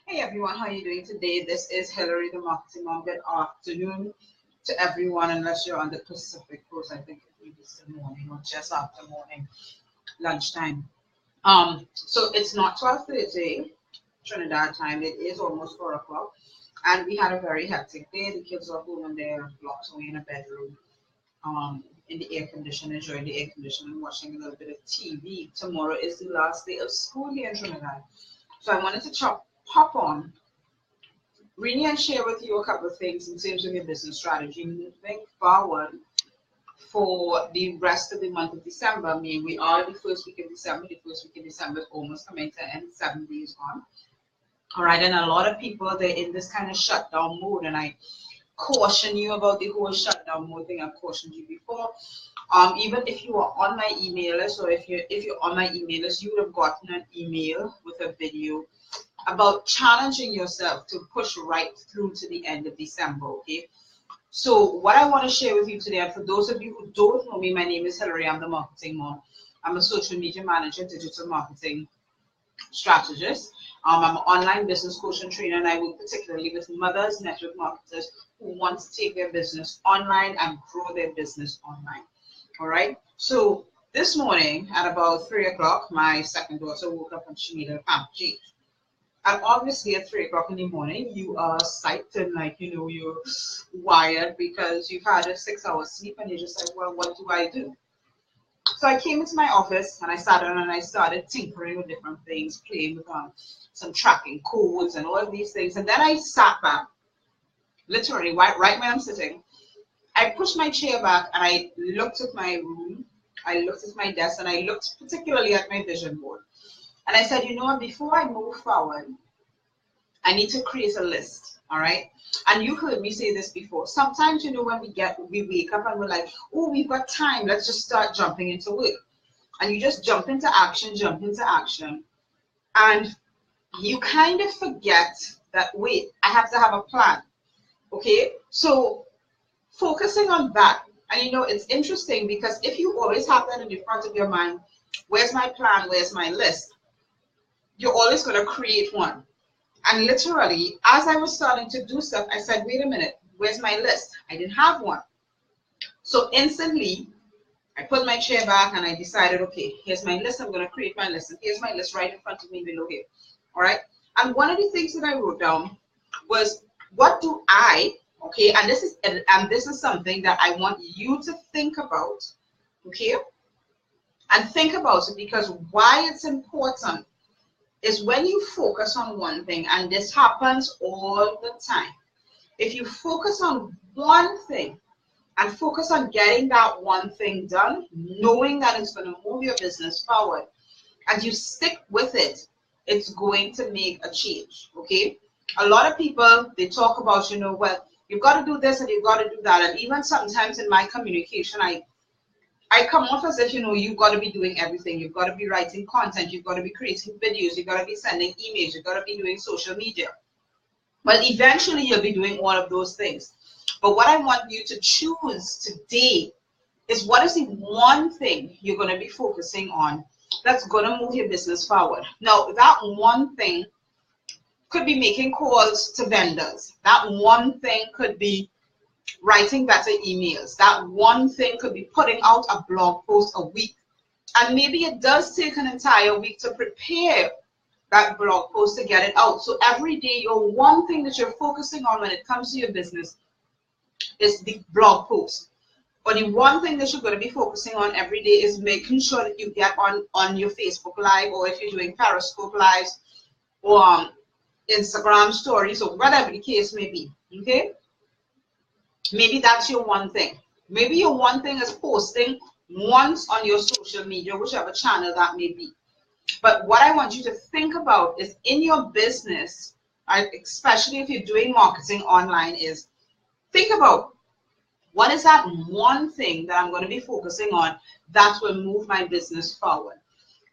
Hey everyone, how are you doing today? This is Hillary, the marketing mom. Good afternoon to everyone, unless you're on the Pacific Coast. I think it's the morning or just after morning, lunchtime. So it's not 12:30 Trinidad time. It is almost 4 o'clock, and we had a very hectic day. The kids are home and they're locked away in a bedroom, in the air conditioner, enjoying the air conditioner and watching a little bit of TV. Tomorrow is the last day of school here in Trinidad, so I wanted to pop on really and share with you a couple of things in terms of your business strategy moving forward for the rest of the month of December. I mean, we are the first week of December. The first week of December is almost coming to end, 7 days on. All right, and a lot of people, they're in this kind of shutdown mode, and I caution you about the whole shutdown mode thing. I've cautioned you before. Even if you are on my email list, or if you're on my email list, you would have gotten an email with a video about challenging yourself to push right through to the end of December, okay? So what I want to share with you today, and for those of you who don't know me, my name is Hillary. I'm the marketing mom. I'm a social media manager, digital marketing strategist. I'm an online business coach and trainer, and I work particularly with mothers, network marketers who want to take their business online and grow their business online. All right. So this morning at about 3 o'clock, my second daughter woke up and she made a pamper change. And obviously at 3 o'clock in the morning, you are psyched and you're wired because you've had a 6 hour sleep and you're just like, well, what do I do? So I came into my office and I sat down and I started tinkering with different things, playing with some tracking codes and all of these things. And then I sat back, literally right where I'm sitting. I pushed my chair back and I looked at my room. I looked at my desk and I looked particularly at my vision board. And I said, you know what, before I move forward, I need to create a list, all right? And you heard me say this before. Sometimes, when we wake up and we're like, oh, we've got time, let's just start jumping into work. And you just jump into action. And you kind of forget that, wait, I have to have a plan, okay? So focusing on that, and it's interesting because if you always have that in the front of your mind, where's my plan, where's my list? You're always going to create one. And literally, as I was starting to do stuff, I said, wait a minute, where's my list? I didn't have one. So instantly, I put my chair back and I decided, okay, here's my list. I'm going to create my list. And here's my list right in front of me below here. All right. And one of the things that I wrote down was, what do I, okay, and this is something that I want you to think about, okay? And think about it, because why it's important is when you focus on one thing, and this happens all the time. If you focus on one thing and focus on getting that one thing done, knowing that it's going to move your business forward, and you stick with it, it's going to make a change, okay? A lot of people, they talk about, well, you've got to do this and you've got to do that. And even sometimes in my communication, I come off as if, you've got to be doing everything. You've got to be writing content. You've got to be creating videos. You've got to be sending emails. You've got to be doing social media. Well, eventually you'll be doing all of those things. But what I want you to choose today is, what is the one thing you're going to be focusing on that's going to move your business forward? Now, that one thing could be making calls to vendors. That one thing could be writing better emails. That one thing could be putting out a blog post a week. And maybe it does take an entire week to prepare that blog post to get it out. So every day, your one thing that you're focusing on when it comes to your business is the blog post. But the one thing that you're going to be focusing on every day is making sure that you get on your Facebook Live, or if you're doing Periscope Lives, or Instagram stories, or whatever the case may be, okay? Maybe that's your one thing. Maybe your one thing is posting once on your social media, whichever channel that may be. But what I want you to think about is, in your business, especially if you're doing marketing online, is think about, what is that one thing that I'm going to be focusing on that will move my business forward?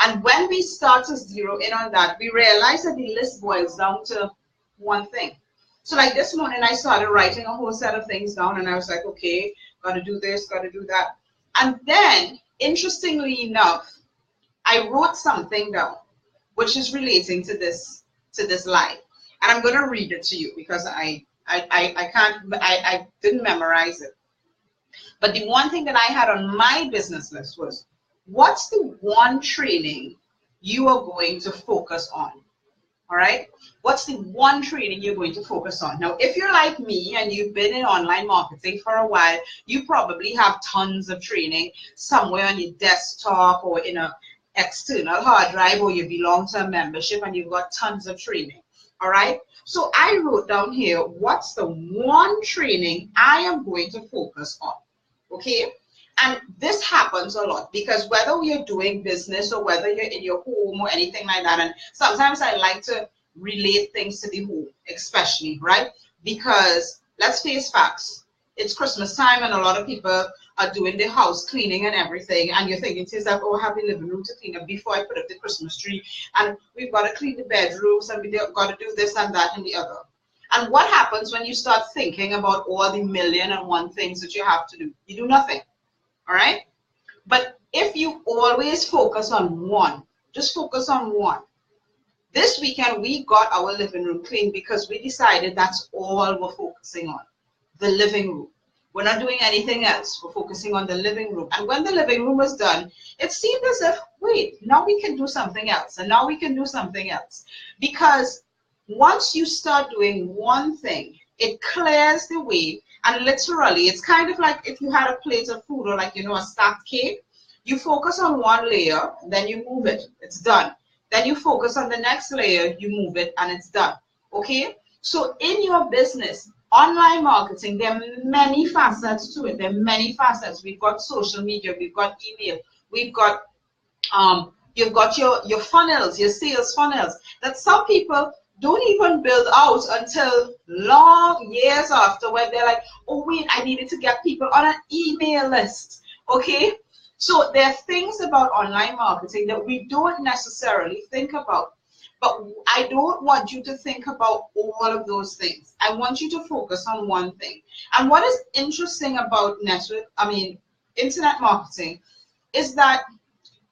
And when we start to zero in on that, we realize that the list boils down to one thing. So like this morning, I started writing a whole set of things down, and I was like, okay, got to do this, got to do that. And then, interestingly enough, I wrote something down, which is relating to this live. And I'm going to read it to you because I didn't memorize it. But the one thing that I had on my business list was, what's the one training you are going to focus on? All right. What's the one training you're going to focus on? Now, if you're like me and you've been in online marketing for a while, you probably have tons of training somewhere on your desktop or in an external hard drive, or you belong to a membership and you've got tons of training. All right. So I wrote down here, what's the one training I am going to focus on? Okay. And this happens a lot because whether you're doing business or whether you're in your home or anything like that, and sometimes I like to relate things to the home, especially, right? Because let's face facts, it's Christmas time and a lot of people are doing their house cleaning and everything, and you're thinking to yourself, oh, I have the living room to clean up before I put up the Christmas tree, and we've got to clean the bedrooms, and we've got to do this and that and the other. And what happens when you start thinking about all the 1,000,001 things that you have to do? You do nothing. All right. But if you always focus on one, just focus on one. This weekend, we got our living room clean because we decided that's all we're focusing on, the living room. We're not doing anything else. We're focusing on the living room. And when the living room was done, it seemed as if, wait, now we can do something else. And now we can do something else. Because once you start doing one thing, it clears the way. And literally, it's kind of like if you had a plate of food or like, a stacked cake, you focus on one layer, then you move it, it's done. Then you focus on the next layer, you move it, and it's done. Okay? So in your business, online marketing, there are many facets to it. There are many facets. We've got social media, we've got email, we've got, you've got your funnels, your sales funnels, that some people don't even build out until long years after, when they're like, oh wait, I needed to get people on an email list. Okay, so there are things about online marketing that we don't necessarily think about, but I don't want you to think about all of those things. I want you to focus on one thing. And what is interesting about internet marketing is that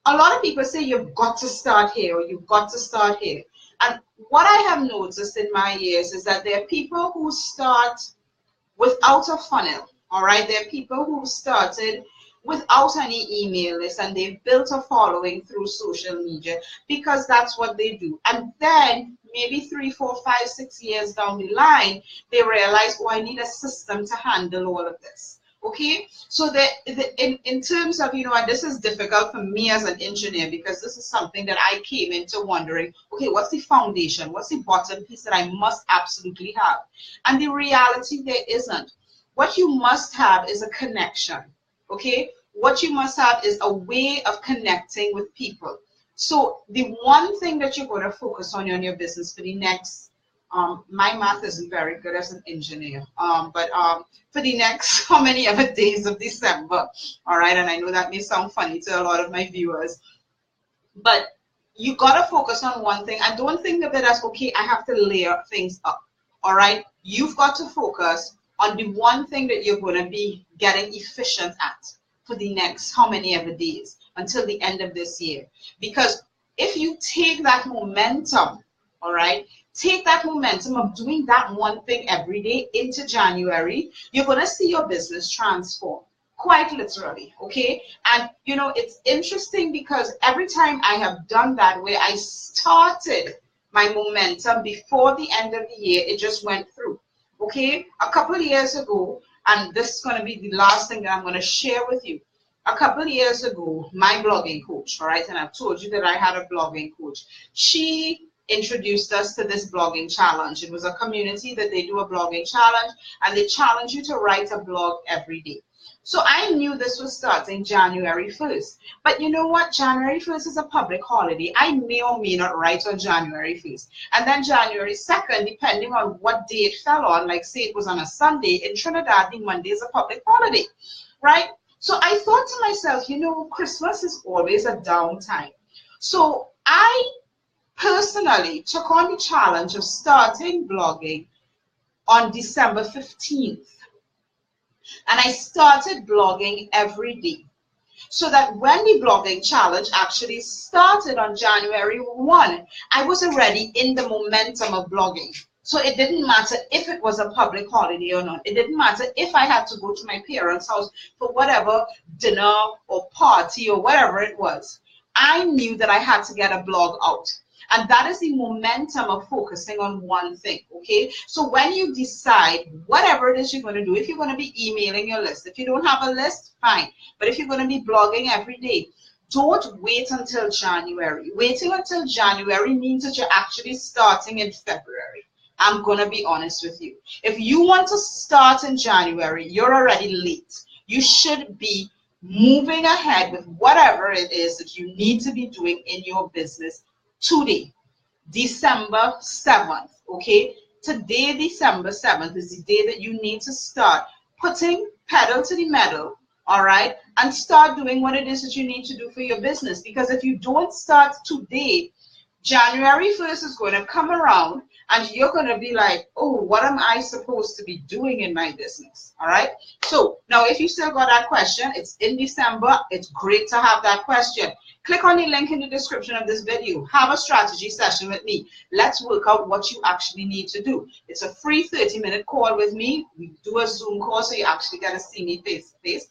a lot of people say you've got to start here or you've got to start here. And what I have noticed in my years is that there are people who start without a funnel, all right? There are people who started without any email list and they've built a following through social media because that's what they do. And then maybe 3, 4, 5, 6 years down the line, they realize, oh, I need a system to handle all of this. Okay, so in terms of, and this is difficult for me as an engineer because this is something that I came into wondering, okay, what's the foundation? What's the bottom piece that I must absolutely have? And the reality, there isn't. What you must have is a connection, okay? What you must have is a way of connecting with people. So the one thing that you're going to focus on in your business for the next, my math isn't very good as an engineer, but for the next how many ever days of December, all right, and I know that may sound funny to a lot of my viewers, but you got to focus on one thing. I don't think of it as, okay, I have to layer things up, all right? You've got to focus on the one thing that you're going to be getting efficient at for the next how many ever days until the end of this year. Because if you take that momentum, all right, take that momentum of doing that one thing every day into January, you're going to see your business transform, quite literally, okay? And, it's interesting because every time I have done that, where I started my momentum before the end of the year, it just went through, okay? A couple of years ago, and this is going to be the last thing that I'm going to share with you. A couple of years ago, my blogging coach, all right, and I've told you that I had a blogging coach. She introduced us to this blogging challenge. It was a community that they do a blogging challenge, and they challenge you to write a blog every day. So I knew this was starting January 1st. But you know what? January 1st is a public holiday. I may or may not write on January 1st. And then January 2nd, depending on what day it fell on, like say it was on a Sunday, in Trinidad, the Monday is a public holiday, right? So I thought to myself, Christmas is always a downtime. So I personally took on the challenge of starting blogging on December 15th. And I started blogging every day. So that when the blogging challenge actually started on January 1, I was already in the momentum of blogging. So it didn't matter if it was a public holiday or not. It didn't matter if I had to go to my parents' house for whatever dinner or party or whatever it was. I knew that I had to get a blog out. And that is the momentum of focusing on one thing, okay? So when you decide whatever it is you're going to do, if you're going to be emailing your list, if you don't have a list, fine. But if you're going to be blogging every day, don't wait until January. Waiting until January means that you're actually starting in February. I'm going to be honest with you. If you want to start in January, you're already late. You should be moving ahead with whatever it is that you need to be doing in your business today, December 7th, okay? Today, December 7th, is the day that you need to start putting pedal to the metal, all right? And start doing what it is that you need to do for your business. Because if you don't start today, January 1st is going to come around and you're going to be like, oh, what am I supposed to be doing in my business? All right. So now if you still got that question, it's in December. It's great to have that question. Click on the link in the description of this video. Have a strategy session with me. Let's work out what you actually need to do. It's a free 30-minute call with me. We do a Zoom call so you actually get to see me face to face.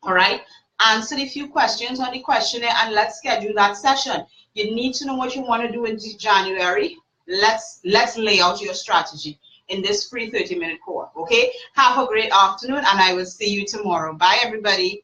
All right. Answer the few questions on the questionnaire and let's schedule that session. You need to know what you want to do in January. Let's lay out your strategy in this free 30-minute call. Okay. Have a great afternoon and I will see you tomorrow. Bye, everybody.